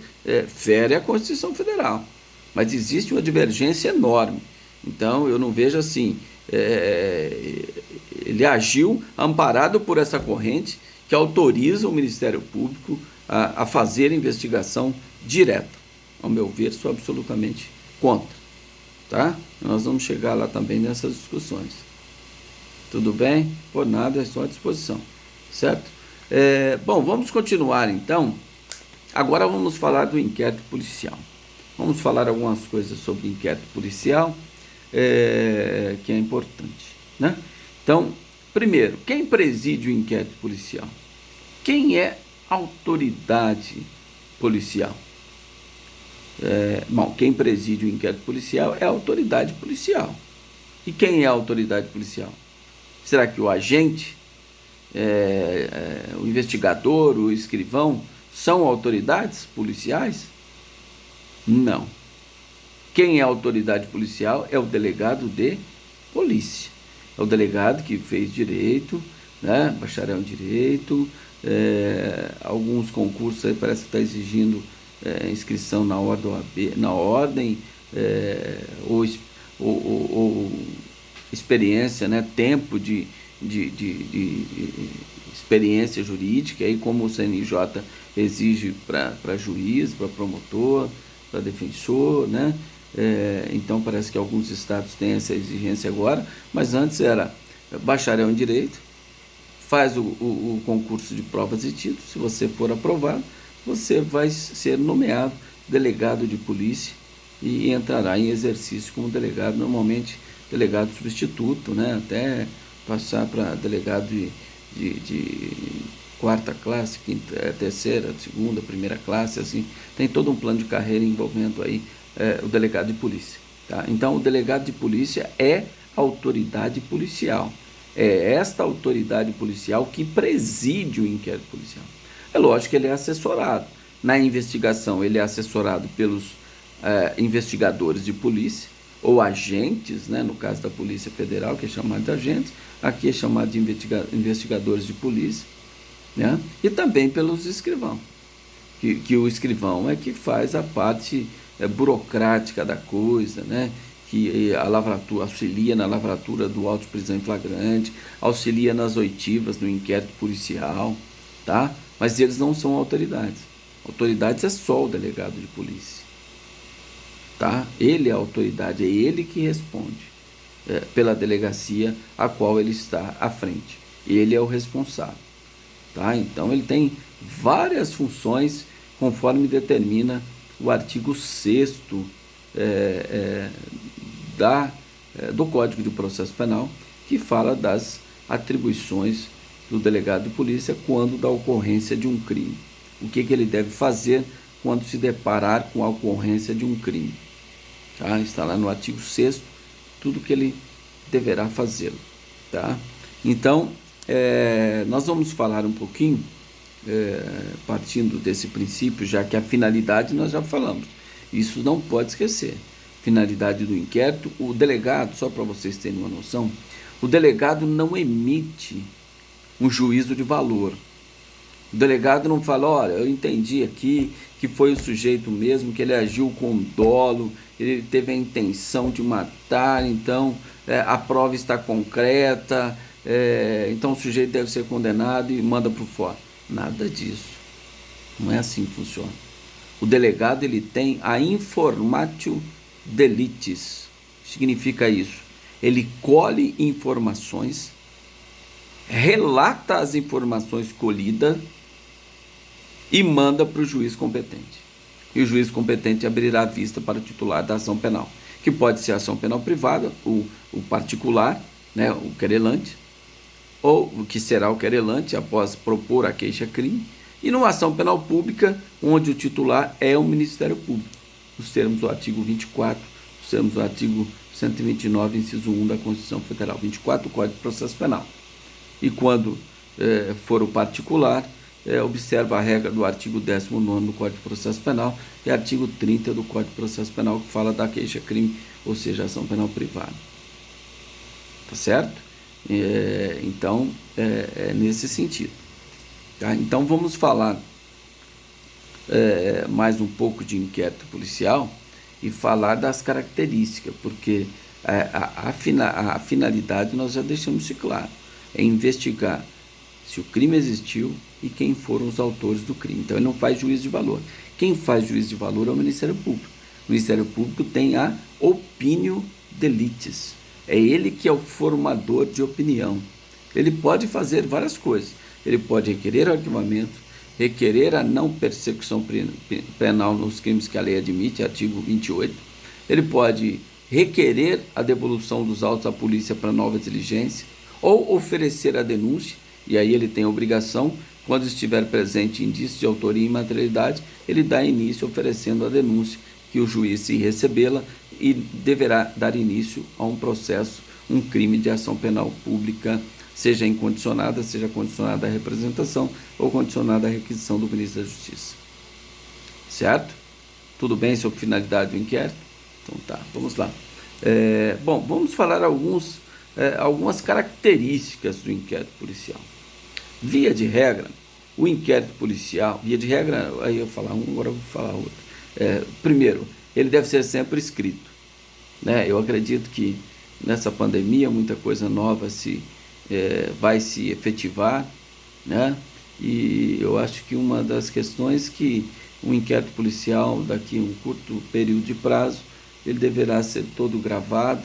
fere a Constituição Federal. Mas existe uma divergência enorme. Então eu não vejo assim, ele agiu amparado por essa corrente que autoriza o Ministério Público a fazer investigação direta. Ao meu ver, sou absolutamente contra. Tá? Nós vamos chegar lá também nessas discussões. Tudo bem? Por nada, é só à disposição. Certo? Bom, vamos continuar então. Agora vamos falar do inquérito policial. Vamos falar algumas coisas sobre inquérito policial, que é importante. Né? Então, primeiro, quem preside o inquérito policial? Quem é autoridade policial? Bom, quem preside o inquérito policial é a autoridade policial. E quem é a autoridade policial? Será que o agente, o investigador, o escrivão são autoridades policiais? Não. Quem é a autoridade policial é o delegado de polícia. É o delegado que fez direito, né, bacharel em direito. Alguns concursos aí parece que está exigindo inscrição na ordem, ou experiência, né, tempo de experiência jurídica, aí como o CNJ exige para juiz, para promotor, para defensor, né? Então parece que alguns estados têm essa exigência agora, mas antes era bacharel em direito, faz o concurso de provas e títulos. Se você for aprovado, você vai ser nomeado delegado de polícia e entrará em exercício como delegado, normalmente delegado substituto, né? Até passar para delegado de quarta classe, quinta, terceira, segunda, primeira classe, assim. Tem todo um plano de carreira envolvendo aí o delegado de polícia. Tá? Então, o delegado de polícia é autoridade policial. É esta autoridade policial que preside o inquérito policial. É lógico que ele é assessorado. Na investigação, ele é assessorado pelos investigadores de polícia, ou agentes, né, no caso da Polícia Federal, que é chamado de agentes, aqui é chamado de investigadores de polícia, né, e também pelos escrivãos, que o escrivão é que faz a parte burocrática da coisa, né, que a lavratura, auxilia na lavratura do auto de prisão em flagrante, auxilia nas oitivas no inquérito policial, tá? Mas eles não são autoridades. Autoridades é só o delegado de polícia, tá? Ele é a autoridade, é ele que responde pela delegacia a qual ele está à frente. Ele é o responsável, tá? Então ele tem várias funções conforme determina o artigo 6º do Código de Processo Penal, que fala das atribuições do delegado de polícia quando da ocorrência de um crime. O que ele deve fazer quando se deparar com a ocorrência de um crime. Tá? Está lá no artigo 6º, tudo que ele deverá fazer. Tá? Então, nós vamos falar um pouquinho, partindo desse princípio, já que a finalidade nós já falamos. Isso não pode esquecer. Finalidade do inquérito, o delegado, só para vocês terem uma noção, o delegado não emite um juízo de valor. O delegado não fala, olha, eu entendi aqui que foi o sujeito mesmo, que ele agiu com dolo, ele teve a intenção de matar, então a prova está concreta, então o sujeito deve ser condenado e manda para fora. Nada disso. Não é assim que funciona. O delegado ele tem a informatio delitis. Significa isso. Ele colhe informações, relata as informações colhidas e manda para o juiz competente. E o juiz competente abrirá a vista para o titular da ação penal, que pode ser ação penal privada, o particular, né, o querelante, ou que será o querelante após propor a queixa-crime, e numa ação penal pública, onde o titular é o Ministério Público, nos termos do artigo 24, nos termos do artigo 129, inciso 1 da Constituição Federal, 24 do Código de Processo Penal. E quando for o particular, observa a regra do artigo 19º do Código de Processo Penal e artigo 30 do Código de Processo Penal, que fala da queixa-crime, ou seja, ação penal privada. Tá certo? Então, é nesse sentido. Tá? Então, vamos falar mais um pouco de inquérito policial e falar das características, porque a finalidade nós já deixamos isso claro, é investigar se o crime existiu e quem foram os autores do crime. Então ele não faz juízo de valor. Quem faz juízo de valor é o Ministério Público. O Ministério Público tem a opinio delitis. É ele que é o formador de opinião. Ele pode fazer várias coisas. Ele pode requerer o arquivamento, requerer a não persecução penal nos crimes que a lei admite, artigo 28. Ele pode requerer a devolução dos autos à polícia para nova diligência, ou oferecer a denúncia, e aí ele tem a obrigação, quando estiver presente indício de autoria e materialidade, ele dá início oferecendo a denúncia, que o juiz, se recebê-la, e deverá dar início a um processo, um crime de ação penal pública, seja incondicionada, seja condicionada à representação ou condicionada à requisição do ministro da Justiça. Certo? Tudo bem sobre finalidade do inquérito? Então tá, vamos lá. Bom, vamos falar algumas características do inquérito policial. Via de regra, o inquérito policial, via de regra, aí eu vou falar um, agora eu vou falar outro. Primeiro, ele deve ser sempre escrito, né? Eu acredito que nessa pandemia muita coisa nova vai se efetivar, né? E eu acho que uma das questões que um inquérito policial, daqui a um curto período de prazo, ele deverá ser todo gravado.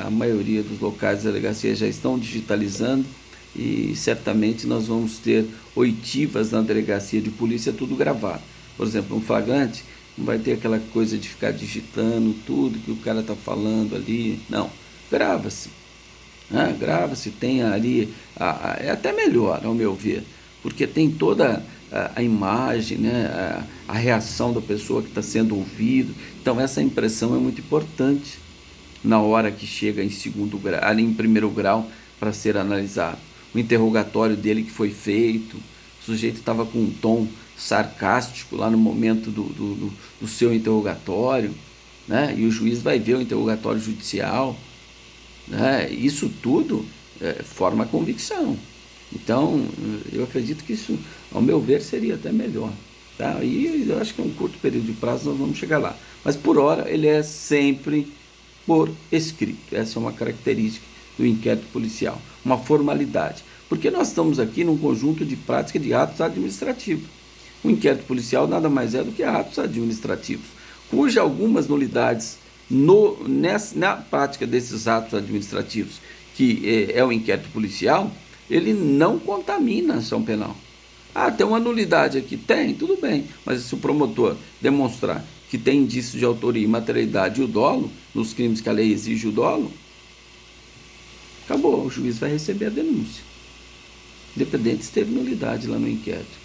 A maioria dos locais da delegacia já estão digitalizando e certamente nós vamos ter oitivas na delegacia de polícia tudo gravado. Por exemplo, um flagrante não vai ter aquela coisa de ficar digitando tudo que o cara está falando ali, não, grava-se, né? Grava-se, tem ali, é até melhor ao meu ver, porque tem toda a imagem, né? A reação da pessoa que está sendo ouvido, então essa impressão é muito importante na hora que chega em segundo grau, ali em primeiro grau, para ser analisado. O interrogatório dele que foi feito, o sujeito estava com um tom sarcástico lá no momento do seu interrogatório, né? E o juiz vai ver o interrogatório judicial, né? Isso tudo forma convicção. Então, eu acredito que isso, ao meu ver, seria até melhor. Tá? E eu acho que em um curto período de prazo nós vamos chegar lá. Mas, por hora, ele é sempre por escrito. Essa é uma característica do inquérito policial, uma formalidade. Porque nós estamos aqui num conjunto de práticas de atos administrativos. O inquérito policial nada mais é do que atos administrativos, cuja algumas nulidades na prática desses atos administrativos, que é o inquérito policial, ele não contamina a ação penal. Tem uma nulidade aqui? Tem, tudo bem, mas se o promotor demonstrar que tem indício de autoria e materialidade e o dolo, nos crimes que a lei exige o dolo, acabou, o juiz vai receber a denúncia. Independente se teve nulidade lá no inquérito,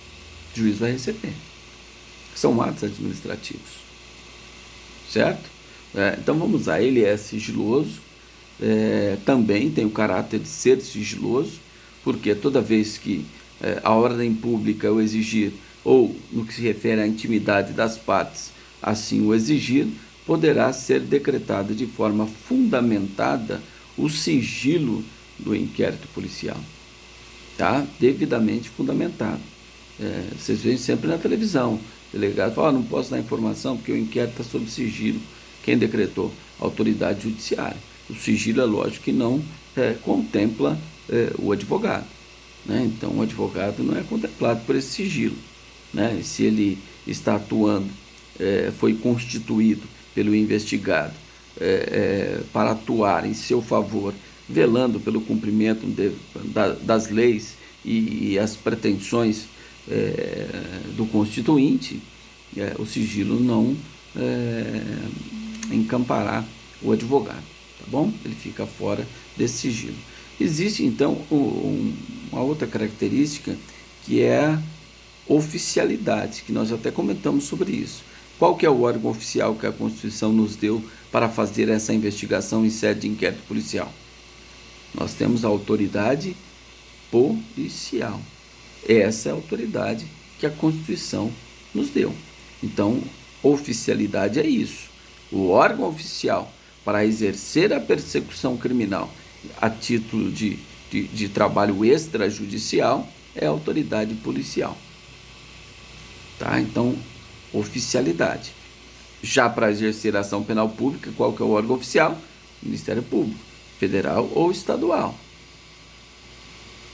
o juiz vai receber. São atos administrativos. Certo? Então vamos lá, ele é sigiloso, também tem o caráter de ser sigiloso, porque toda vez que a ordem pública o exigir, ou no que se refere à intimidade das partes, assim o exigir, poderá ser decretada de forma fundamentada o sigilo do inquérito policial. Tá? Devidamente fundamentado. Vocês veem sempre na televisão, o delegado fala, não posso dar informação porque o inquérito está sob sigilo. Quem decretou? A autoridade judiciária. O sigilo é lógico que não contempla o advogado, né? Então o advogado não é contemplado por esse sigilo, né? Se ele está atuando, foi constituído pelo investigado para atuar em seu favor, velando pelo cumprimento das leis e as pretensões do constituinte, o sigilo não encampará o advogado, tá bom? Ele fica fora desse sigilo. Existe, então, uma outra característica que é a oficialidade, que nós até comentamos sobre isso. Qual que é o órgão oficial que a Constituição nos deu para fazer essa investigação em sede de inquérito policial? Nós temos a autoridade policial. Essa é a autoridade que a Constituição nos deu. Então, oficialidade é isso. O órgão oficial para exercer a persecução criminal a título de trabalho extrajudicial é a autoridade policial. Tá? Então, oficialidade. Já para exercer a ação penal pública, qual que é o órgão oficial? Ministério Público, federal ou estadual.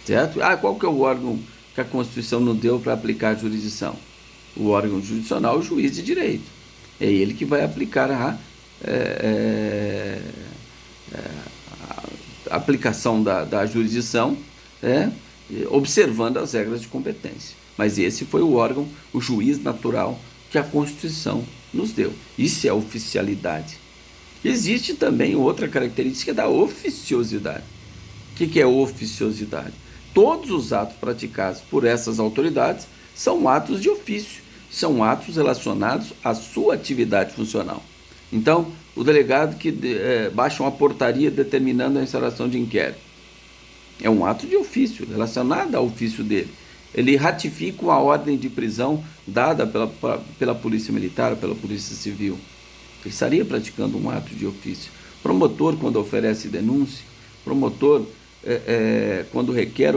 Certo? Qual que é o órgão que a Constituição não deu para aplicar a jurisdição? O órgão jurisdicional, o juiz de direito. É ele que vai aplicar a aplicação da jurisdição, observando as regras de competência. Mas esse foi o órgão, o juiz natural que a Constituição nos deu. Isso é oficialidade. Existe também outra característica da oficiosidade. O que é oficiosidade? Todos os atos praticados por essas autoridades são atos de ofício, são atos relacionados à sua atividade funcional. Então, o delegado que baixa uma portaria determinando a instauração de inquérito é um ato de ofício, relacionado ao ofício dele. Ele ratifica uma ordem de prisão dada pela Polícia Militar ou pela Polícia Civil. Ele estaria praticando um ato de ofício. Promotor, quando oferece denúncia, promotor, quando requer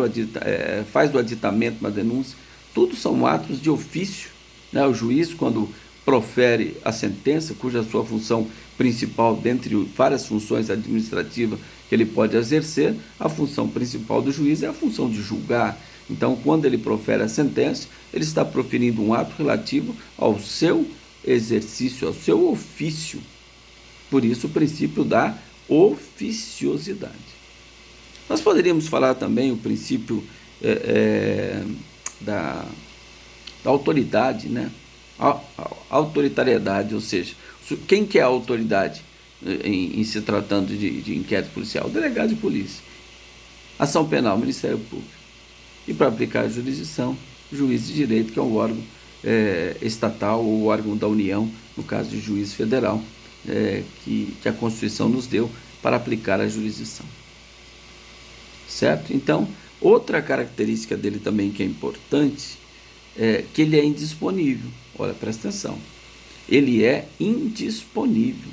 faz o aditamento na denúncia, tudo são atos de ofício. Né? O juiz, quando profere a sentença, cuja sua função principal, dentre várias funções administrativas que ele pode exercer, a função principal do juiz é a função de julgar. Então, quando ele profere a sentença, ele está proferindo um ato relativo ao seu exercício, ao seu ofício. Por isso, o princípio da oficiosidade. Nós poderíamos falar também o princípio da autoridade, né? A autoritariedade, ou seja, quem que é a autoridade em se tratando de inquérito policial? O delegado de polícia. Ação penal, Ministério Público. E para aplicar a jurisdição, juiz de direito, que é um órgão estatal ou órgão da União, no caso de juiz federal, que a Constituição nos deu para aplicar a jurisdição. Certo? Então, outra característica dele também que é importante é que ele é indisponível. Olha, presta atenção. Ele é indisponível.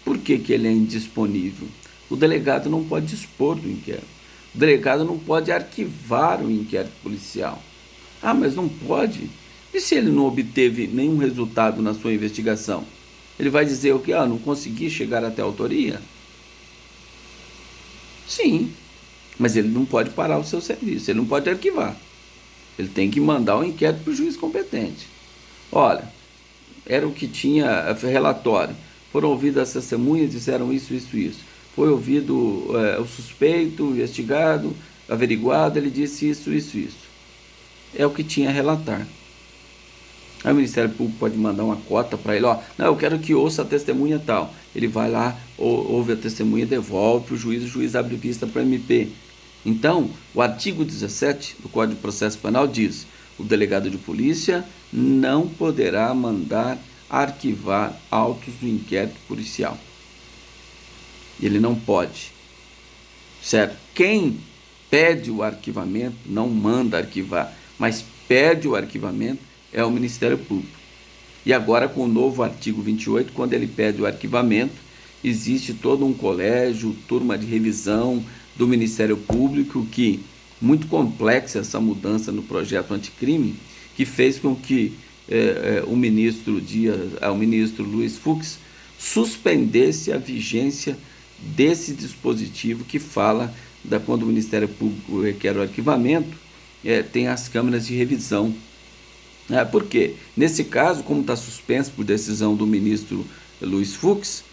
Por que ele é indisponível? O delegado não pode dispor do inquérito. O delegado não pode arquivar o inquérito policial. Mas não pode? E se ele não obteve nenhum resultado na sua investigação? Ele vai dizer o quê? Não consegui chegar até a autoria? Sim, mas ele não pode parar o seu serviço, ele não pode arquivar. Ele tem que mandar o inquérito para o juiz competente. Olha, era o que tinha relatório. Foram ouvidas as testemunhas, disseram isso. Foi ouvido o suspeito, o investigado, averiguado, ele disse isso. É o que tinha a relatar. Aí o Ministério Público pode mandar uma cota para ele, não, eu quero que ouça a testemunha tal. Ele vai lá, ouve a testemunha, devolve para o juiz abre vista para o MP. Então, o artigo 17 do Código de Processo Penal diz: o delegado de polícia não poderá mandar arquivar autos do inquérito policial. Ele não pode. Certo? Quem pede o arquivamento não manda arquivar, mas pede o arquivamento é o Ministério Público. E agora, com o novo artigo 28, quando ele pede o arquivamento, existe todo um colégio, turma de revisão do Ministério Público, que, muito complexa essa mudança no projeto anticrime, que fez com que o ministro Luiz Fux suspendesse a vigência desse dispositivo que fala quando o Ministério Público requer o arquivamento, tem as câmaras de revisão. Por quê? Nesse caso, como está suspenso por decisão do ministro Luiz Fux,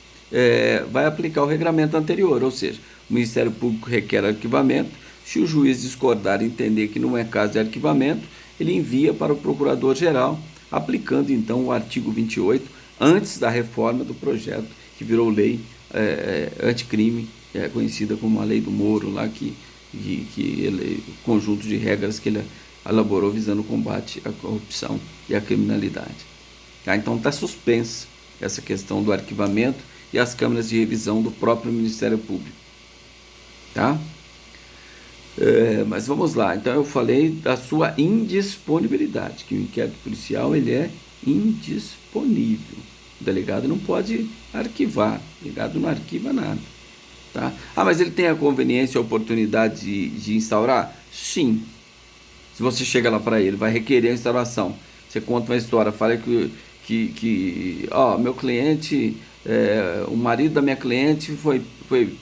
vai aplicar o regramento anterior, ou seja, o Ministério Público requer arquivamento. Se o juiz discordar e entender que não é caso de arquivamento, ele envia para o Procurador-Geral, aplicando então o artigo 28, antes da reforma do projeto, que virou lei anticrime, conhecida como a Lei do Moro, lá o conjunto de regras que ele elaborou visando o combate à corrupção e à criminalidade. Tá? Então está suspensa essa questão do arquivamento e as câmaras de revisão do próprio Ministério Público. Tá? Mas vamos lá, então eu falei da sua indisponibilidade, que o inquérito policial ele é indisponível. O delegado não pode arquivar, o delegado não arquiva nada. Tá? Mas ele tem a conveniência e a oportunidade de instaurar? Sim. Se você chega lá para ele, vai requerer a instauração. Você conta uma história, fala que meu cliente, o marido da minha cliente foi